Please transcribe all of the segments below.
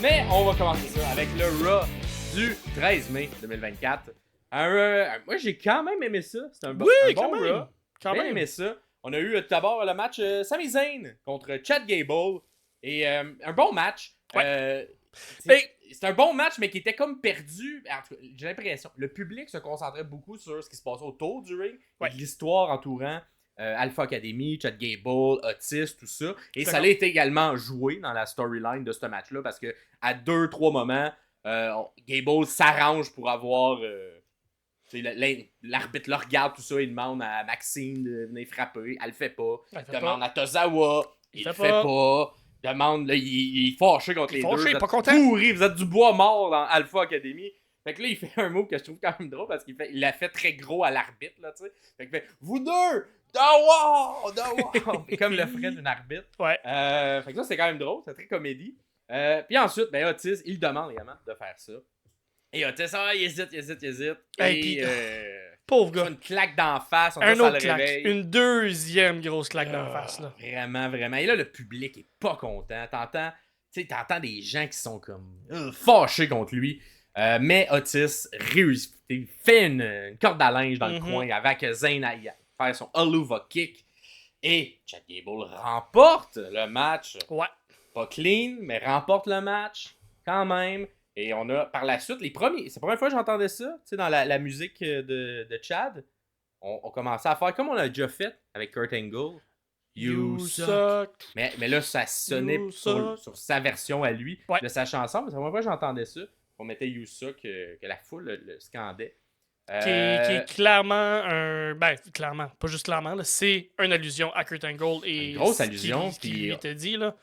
Mais on va commencer ça avec le Raw du 13 mai 2024. Moi, j'ai quand même aimé ça. C'était un bon Raw. J'ai bien aimé ça. On a eu d'abord le match Sami Zayn contre Chad Gable. Et un bon match. Ouais. C'est un bon match, mais qui était comme perdu. En tout cas, j'ai l'impression. Le public se concentrait beaucoup sur ce qui se passait autour du ring. Ouais. L'histoire entourant Alpha Academy, Chad Gable, Otis, tout ça. Et ça a D'accord. été également joué dans la storyline de ce match-là parce que à 2-3 moments, Gable s'arrange pour avoir. L'arbitre le regarde, tout ça. Il demande à Maxine de venir frapper. Elle le fait pas. Il demande à Tozawa. Il le fait pas. Demande, là, il est fâché contre les deux. Vous êtes pas content. pourris, vous êtes du bois mort dans Alpha Academy. Fait que là, il fait un mot que je trouve quand même drôle parce qu'il l'a fait très gros à l'arbitre, là, tu sais. Fait qu'il fait « Vous deux! Dawa! » comme le ferait d'une arbitre. Ouais. Fait que ça, c'est quand même drôle. C'est très comédie. Puis ensuite, ben, Otis, il demande également de faire ça. Et Otis, il hésite. Hey, Et pauvre gars. une claque d'en face. Un autre claque. Une deuxième grosse claque d'en face, là. Vraiment. Et là, le public est pas content. T'entends des gens qui sont comme fâchés contre lui. Mais Otis réussit. Il fait une corde à linge dans le coin avec Zayn à faire son Aluva kick. Et Chad Gable remporte le match. Ouais. Pas clean, mais remporte le match quand même. Et on a par la suite, c'est la première fois que j'entendais ça, dans la musique de Chad. On commençait à faire comme on a déjà fait avec Kurt Angle. You suck. Mais là, ça sonnait sur sa version à lui de sa chanson. Mais c'est la première fois que j'entendais ça. On mettait You suck, que la foule le scandait. Qui est clairement un. Ben, clairement, pas juste clairement, là, c'est une allusion à Kurt Angle et. Une grosse allusion. Ce qu'il lui était dit, là.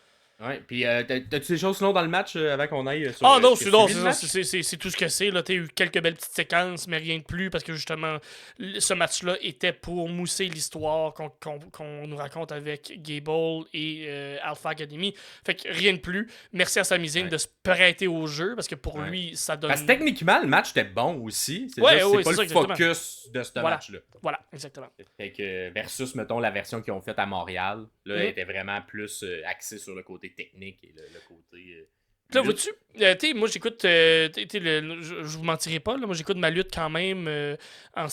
Ouais, puis t'as-tu des choses sinon dans le match avant qu'on aille sur non, c'est tout ce que c'est. T'as eu quelques belles petites séquences, mais rien de plus, parce que justement, ce match-là était pour mousser l'histoire qu'on nous raconte avec Gable et Alpha Academy. Fait que rien de plus. Merci à Sami Zayn de se prêter au jeu, parce que pour lui, ça donne... Parce que techniquement, le match était bon aussi. C'est pas le focus de ce match-là. Voilà, exactement. Fait que versus, mettons, la version qu'ils ont faite à Montréal, là, elle était vraiment plus axée sur le côté technique et le côté... Là, vois-tu, moi j'écoute, je vous mentirai pas, là, moi j'écoute ma lutte quand même pas en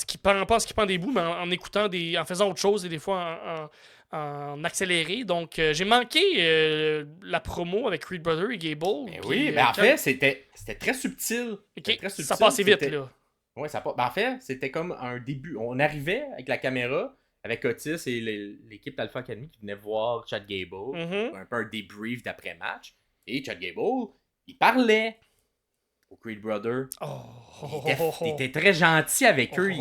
skippant des bouts, mais en écoutant en faisant autre chose et des fois en accéléré. Donc j'ai manqué la promo avec Creed Brother et Gable. En fait, c'était très subtil. Ça passait vite, là. Oui, en fait, c'était comme un début. On arrivait avec la caméra, avec Otis et l'équipe d'Alpha Academy qui venait voir Chad Gable. Un peu un débrief d'après-match. Et Chad Gable, il parlait au Creed Brother. Il était très gentil avec eux.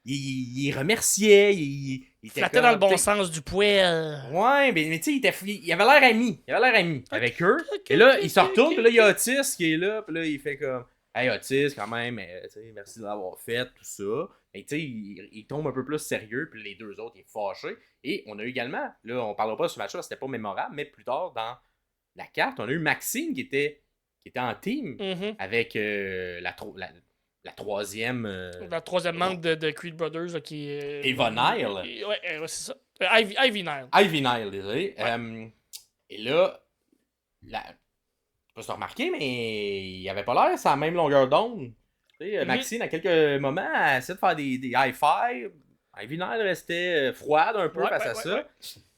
Il remerciait. Il flattait dans le bon sens du poil. Ouais, mais tu sais, il avait l'air ami. Avec eux. Et là, il se retourne. Puis là, il y a Otis qui est là. Puis là, il fait comme... Hey Otis, quand même, merci de l'avoir fait, tout ça. Et tu sais, il tombe un peu plus sérieux, puis les deux autres, il est fâché. Et on a eu également, là, on parlera pas de ce match-là, c'était pas mémorable, mais plus tard, dans la carte, on a eu Maxine qui était en team avec la troisième... la troisième membre de Creed Brothers, là, qui est... Eva Nile. Ouais, c'est ça. Ivy Nile. Ivy Nile, désolé. Ouais. Et là, je sais pas si t'as remarqué, mais il avait pas l'air sur la même longueur d'onde. Maxine, à quelques moments, elle essayait de faire des high-five. Ivy Nile restait froide un peu face à ça. Ouais.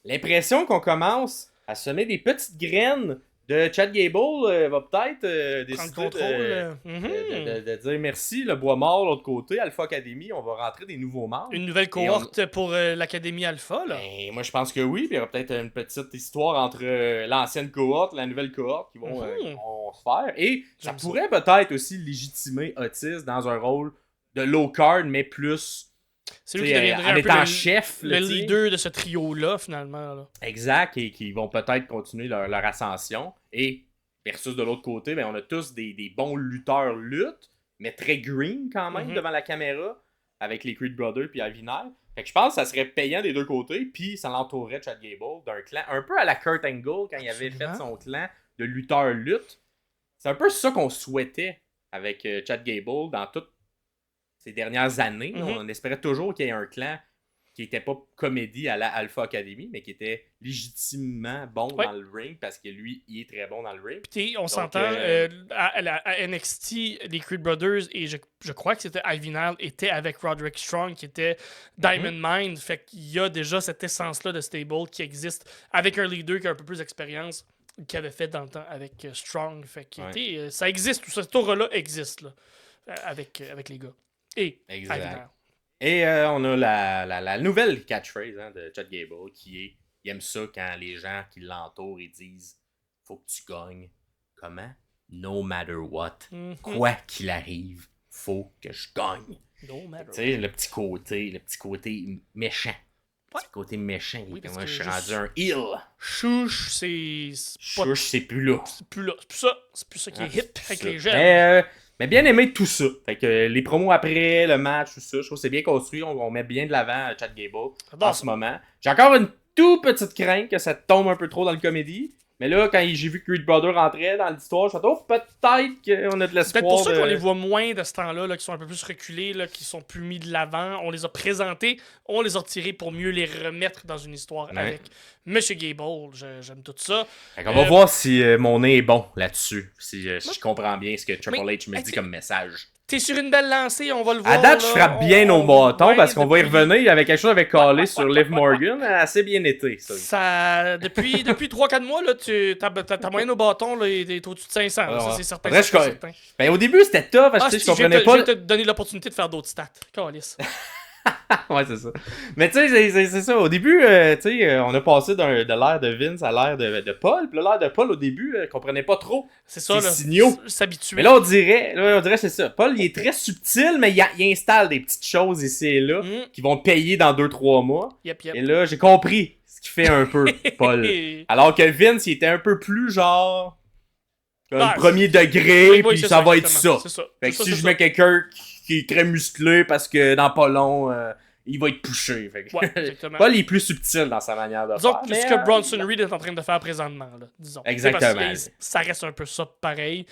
L'impression qu'on commence à semer des petites graines de Chad Gable va peut-être décider de dire merci, le bois mort de l'autre côté, Alpha Academy, on va rentrer des nouveaux membres. Une nouvelle cohorte pour l'Académie Alpha, là. Ben, moi, je pense que oui, puis il y aura peut-être une petite histoire entre l'ancienne cohorte et la nouvelle cohorte qui vont se faire. Et ça pourrait peut-être aussi légitimer Otis dans un rôle de low card, mais plus... C'est lui qui deviendrait le leader de ce trio-là, finalement. Là. Exact, et qui vont peut-être continuer leur ascension. Et versus de l'autre côté, ben, on a tous des bons lutteurs mais très green quand même devant la caméra, avec les Creed Brothers puis Ivy Nile. Fait que je pense que ça serait payant des deux côtés, puis ça l'entourerait Chad Gable d'un clan, un peu à la Kurt Angle quand il avait fait son clan de lutteurs lutte. C'est un peu ça qu'on souhaitait avec Chad Gable dans toutes ces dernières années. On espérait toujours qu'il y ait un clan qui était pas comédie à la Alpha Academy, mais qui était légitimement bon dans le ring parce que lui, il est très bon dans le ring. Puis on s'entend, à NXT, les Creed Brothers, et je crois que c'était Ivy Nile, était avec Roderick Strong, qui était Diamond Mine. Fait qu'il y a déjà cette essence-là de stable qui existe avec un leader qui a un peu plus d'expérience qu'il avait fait dans le temps avec Strong. Fait que ça existe, tout ça, cette aura-là existe là, avec les gars. Et Ivy Nile. Et on a la nouvelle catchphrase de Chad Gable qui est il aime ça quand les gens qui l'entourent ils disent faut que tu gagnes. Comment? No matter what. Quoi qu'il arrive, faut que je gagne. No matter what. Tu sais, le petit côté méchant. Le petit côté méchant. Oui, moi, je suis rendu un heel. Chouche, c'est plus là. C'est plus là. C'est plus ça qui est hip avec les jeunes. Mais bien aimé tout ça. Fait que les promos après, le match, tout ça, je trouve que c'est bien construit. On met bien de l'avant Chad Gable en ce moment. J'ai encore une toute petite crainte que ça tombe un peu trop dans le comédie. Mais là, quand j'ai vu que Creed Brother rentrait dans l'histoire, je me suis dit, peut-être qu'on a de l'espoir. C'est peut-être pour ça qu'on les voit moins de ce temps-là, là, qui sont un peu plus reculés, là, qui sont plus mis de l'avant. On les a présentés, on les a retirés pour mieux les remettre dans une histoire avec Monsieur Gable. J'aime tout ça. On va voir si mon nez est bon là-dessus. Si je comprends bien ce que Triple H me dit comme message. T'es sur une belle lancée, on va le voir. À date, je frappe bien au bâton parce qu'on va y revenir. Il y avait quelque chose avec Callis sur Liv Morgan. Assez bien été, ça. Depuis 3-4 mois, là, ta moyenne au bâton là, est au-dessus de 500. Alors, ça, c'est certain. Ben, au début, c'était tough parce que je comprenais pas. Je vais te donner l'opportunité de faire d'autres stats. Callis. Ouais, c'est ça. Mais tu sais, c'est ça. Au début, on a passé de l'ère de Vince à l'ère de Paul. Puis l'ère de Paul, au début, comprenait pas trop ses signaux. S'habituer. Mais là, on dirait c'est ça. Paul, il est très subtil, mais il installe des petites choses ici et là qui vont payer dans 2-3 mois. Yep. Et là, j'ai compris ce qu'il fait un peu, Paul. Alors que Vince, il était un peu plus genre... premier degré, puis ça va être ça. Fait que si je mets quelqu'un qui est très musclé parce que dans pas long, il va être poussé. Paul est plus subtil dans sa manière de faire. Disons ce que Bronson Reed est en train de faire présentement. Là, disons. Exactement. Ça reste un peu ça pareil.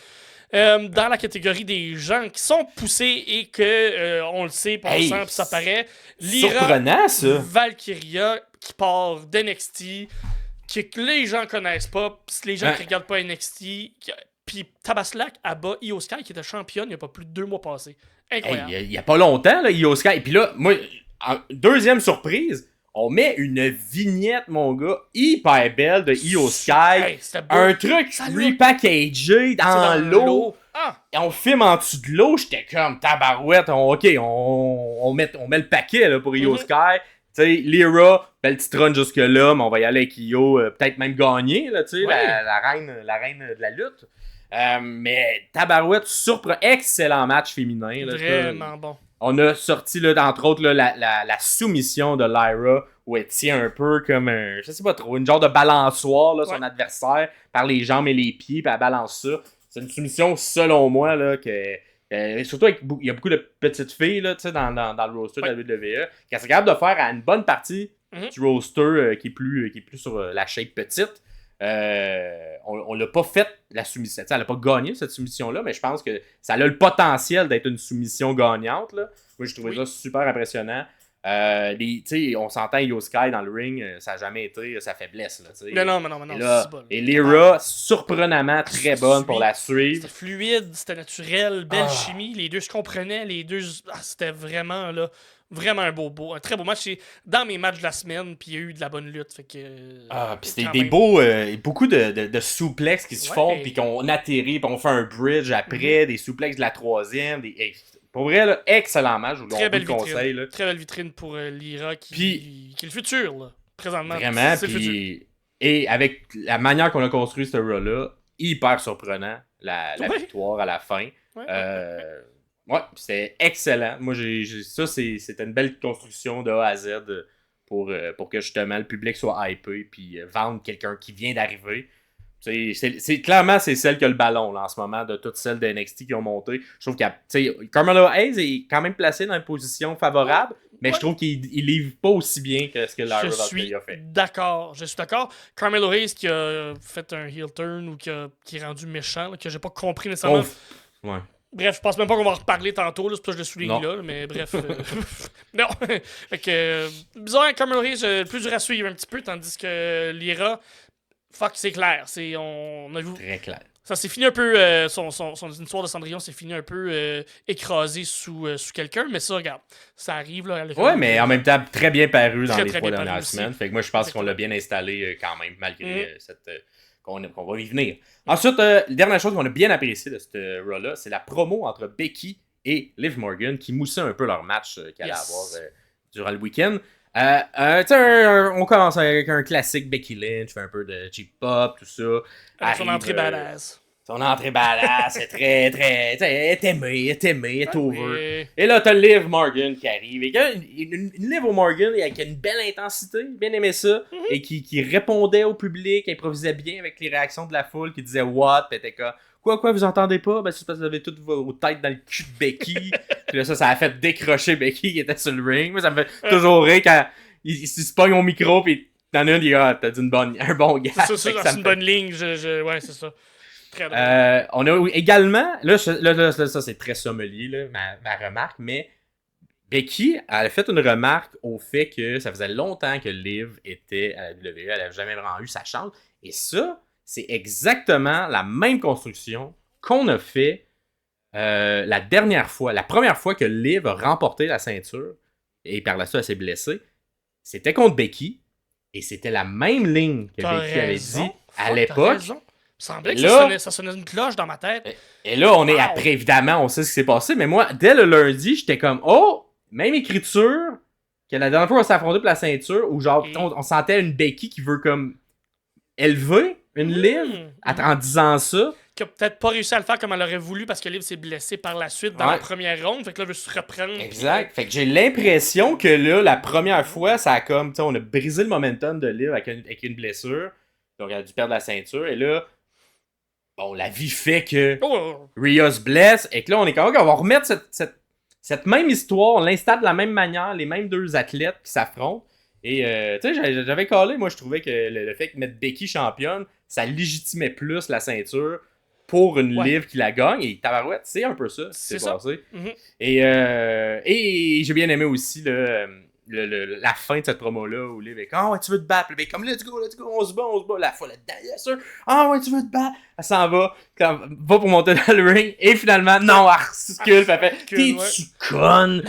Dans la catégorie des gens qui sont poussés et que, on le sait, pour puis ça paraît, surprenant, ça. Valkyria qui part d'NXT, que les gens connaissent pas, les gens qui regardent pas NXT... Puis Tabaslac abat Io Sky qui était championne il n'y a pas plus de 2 mois passés. Incroyable. Il y a pas longtemps, là, Io Sky. Et puis là, moi, deuxième surprise, on met une vignette, mon gars, hyper belle de Io Sky. Un truc repackagé dans l'eau. Et on filme en dessous de l'eau. J'étais comme tabarouette. On met le paquet là, pour Io Sky. Tu sais, Lyra, belle petite run jusque-là, mais on va y aller avec Io, peut-être même gagner, là, tu sais, la reine de la lutte. Mais tabarouette, excellent match féminin. Là, vraiment bon. On a sorti, là, entre autres, là, la soumission de Lyra, où elle tient un peu comme je sais pas trop, une genre de balançoire, là, son adversaire, par les jambes et les pieds, puis elle balance ça. C'est une soumission, selon moi, là, que... surtout, il y a beaucoup de petites filles là, dans le roster de la WWE qui sont capables de faire à une bonne partie du roster qui est plus sur la shape petite. On l'a pas fait la soumission. Elle n'a pas gagné cette soumission-là, mais je pense que ça a le potentiel d'être une soumission gagnante. Là. Moi, je trouvais ça super impressionnant. On s'entend Io Sky dans le ring, ça n'a jamais été sa faiblesse. Là, non. Et Lyra, surprenamment très bonne pour la suivre. C'était fluide, c'était naturel, belle chimie. Les deux se comprenaient, c'était vraiment là. Vraiment un très beau match. C'est dans mes matchs de la semaine, puis il y a eu de la bonne lutte. Fait que, puis c'était beaucoup de souplexes qui se font, puis qu'on atterrit, puis on fait un bridge après, des souplexes de la troisième. Pour vrai, là, excellent match. Très belle vitrine. Très belle vitrine pour Lyra qui est le futur, là, présentement. Vraiment, puis et avec la manière qu'on a construit ce Raw-là, hyper surprenant, la victoire à la fin. Ouais, c'était excellent. Moi, c'était une belle construction de A à Z pour que justement le public soit hypé puis vendre quelqu'un qui vient d'arriver. Clairement, c'est celle qui a le ballon là, en ce moment de toutes celles de NXT qui ont monté. Je trouve que Carmelo Hayes est quand même placé dans une position favorable, mais je trouve qu'il livre pas aussi bien que ce que Lyra Valkyrie a fait. Je suis d'accord. Carmelo Hayes qui a fait un heel turn ou qui est rendu méchant, là, que j'ai pas compris nécessairement. Bref, je pense même pas qu'on va en reparler tantôt, là, c'est pour ça que je le souligne Non. là, mais bref. Non. Fait que, bizarre, Carmel Hayes, plus dur à suivre un petit peu, tandis que Lyra, fuck, c'est clair. On a vu. Très clair. Ça s'est fini un peu. Son histoire de Cendrillon s'est fini un peu écrasé sous quelqu'un, mais ça, regarde, ça arrive là. Ouais, mais en même temps, très bien paru dans Très, les très 3 bien paru dernières aussi. semaines. Fait que moi, je pense qu'on l'a bien installé quand même, malgré qu'on va y venir. Ensuite, la dernière chose qu'on a bien apprécié de ce Raw-là, c'est la promo entre Becky et Liv Morgan qui moussait un peu leur match qu'il allait avoir durant le week-end. On commence avec un classique Becky Lynch, fait un peu de cheap pop, tout ça. Avec son entrée badass. Son entrée badass, c'est très, très. Elle est aimée, elle est over. Oui. Et là, t'as Liv Morgan qui arrive. Et une Liv Morgan qui a une belle intensité, bien aimé ça. Et qui répondait au public, improvisait bien avec les réactions de la foule, qui disait what, pis était comme quoi, vous entendez pas? Ben, c'est parce que vous avez toutes vos têtes dans le cul de Becky. Puis là, ça a fait décrocher Becky qui était sur le ring. Moi, ça me fait toujours rire quand il se pogne au micro, pis t'en as un, il dit t'as dit un bon gars. C'est une bonne ligne, ouais, c'est ça. Très drôle. On a également, là ça c'est très sommelier, là, ma remarque, mais Becky, elle a fait une remarque au fait que ça faisait longtemps que Liv était à la WWE, elle n'avait jamais vraiment eu sa chance. Et ça, c'est exactement la même construction qu'on a fait la première fois que Liv a remporté la ceinture, et par la suite elle s'est blessée, c'était contre Becky, et c'était la même ligne que Becky avait dit à l'époque. Il me semblait que ça sonnait une cloche dans ma tête. Et là, on est après, évidemment, on sait ce qui s'est passé, mais moi, dès le lundi, j'étais comme, oh, même écriture que la dernière fois on s'est affronté pour la ceinture, où genre, on sentait une Becky qui veut comme élever une Liv en disant ça. Qui a peut-être pas réussi à le faire comme elle aurait voulu parce que Liv s'est blessée par la suite dans la première ronde, fait que là, elle veut se reprendre. Exact. Fait que j'ai l'impression que là, la première fois, ça a comme, tu sais, on a brisé le momentum de Liv avec une blessure, donc elle a dû perdre la ceinture, et là, bon, la vie fait que Rhea se blesse, et que là, on est comme, on va remettre cette même histoire, on l'installe de la même manière, les mêmes deux athlètes qui s'affrontent. Et, tu sais, j'avais callé, moi, je trouvais que le fait de mettre Becky championne, ça légitimait plus la ceinture pour une Liv qui la gagne. Et tabarouette, c'est un peu ça qui s'est passé. Et j'ai bien aimé aussi la fin de cette promo-là où Liv est comme, ah ouais, tu veux te battre? Puis comme, let's go, on se bat. La fois là-dedans, yes sir. Ah ouais, tu veux te battre? Elle s'en va, va pour monter dans le ring. Et finalement, non, elle recule. Elle fait, t'es-tu conne?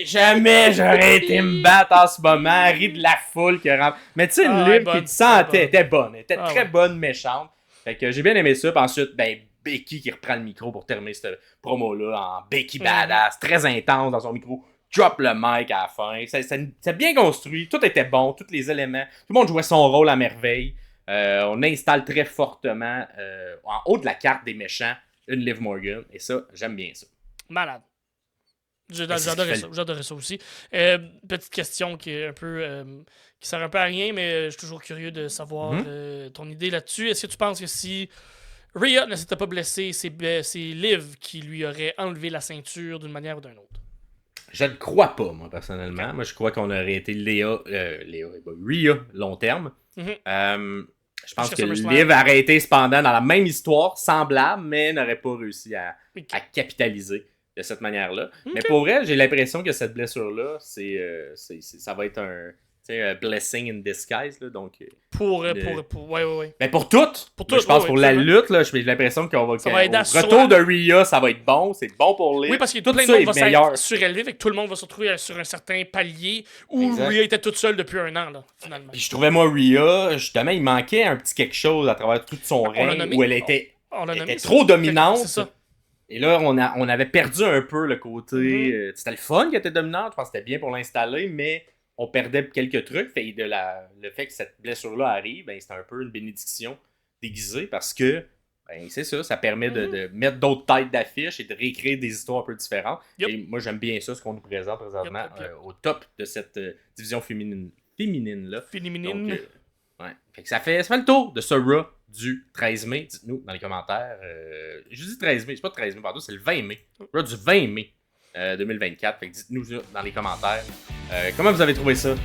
Jamais j'aurais été me battre en ce moment. Elle rit de la foule qui rentre. Mais tu sais, une Liv qui te sentait, était bonne. Elle était très bonne, méchante. Fait que j'ai bien aimé ça. Puis ensuite, ben, Becky qui reprend le micro pour terminer cette promo-là en Becky badass, très intense dans son micro. Drop le mic à la fin. C'est bien construit. Tout était bon. Tous les éléments. Tout le monde jouait son rôle à merveille. On installe très fortement en haut de la carte des méchants une Liv Morgan. Et ça, j'aime bien ça. Malade. J'adorais ça aussi. Petite question qui est un peu qui sert un peu à rien, mais je suis toujours curieux de savoir ton idée là-dessus. Est-ce que tu penses que si Rhea ne s'était pas blessée, c'est Liv qui lui aurait enlevé la ceinture d'une manière ou d'une autre? Je ne crois pas, moi, personnellement. Okay. Moi, je crois qu'on aurait été Rhea long terme. Je pense que Liv aurait été cependant dans la même histoire, semblable, mais n'aurait pas réussi à capitaliser de cette manière-là. Okay. Mais pour vrai, j'ai l'impression que cette blessure-là, ça va être un blessing in disguise. Là, donc, ouais. Ben pour toutes. Je pense pour la lutte, là, j'ai l'impression qu'on va... retour de Rhea, ça va être bon. C'est bon pour Liv. Oui, parce que tout le monde va s'être surélevé et que tout le monde va se retrouver sur un certain palier où Rhea était toute seule depuis un an, là, finalement. Puis je trouvais, moi, Rhea, justement, il manquait un petit quelque chose à travers tout son règne où elle était trop dominante. C'est ça. Et là, on avait perdu un peu le côté... c'était le fun qui était dominante. Je pense que c'était bien pour l'installer, mais... on perdait quelques trucs. Fait le fait que cette blessure-là arrive, ben, c'est un peu une bénédiction déguisée parce que ben, c'est ça permet de mettre d'autres têtes d'affiche et de réécrire des histoires un peu différentes. Et moi, j'aime bien ça, ce qu'on nous présente présentement au top de cette division féminine-là. Donc, fait que ça fait le tour de ce Raw du 13 mai. Dites-nous dans les commentaires. Je dis 13 mai, c'est pas 13 mai, pardon, c'est le 20 mai. Raw du 20 mai. 2024. Fait que dites-nous dans les commentaires comment vous avez trouvé ça.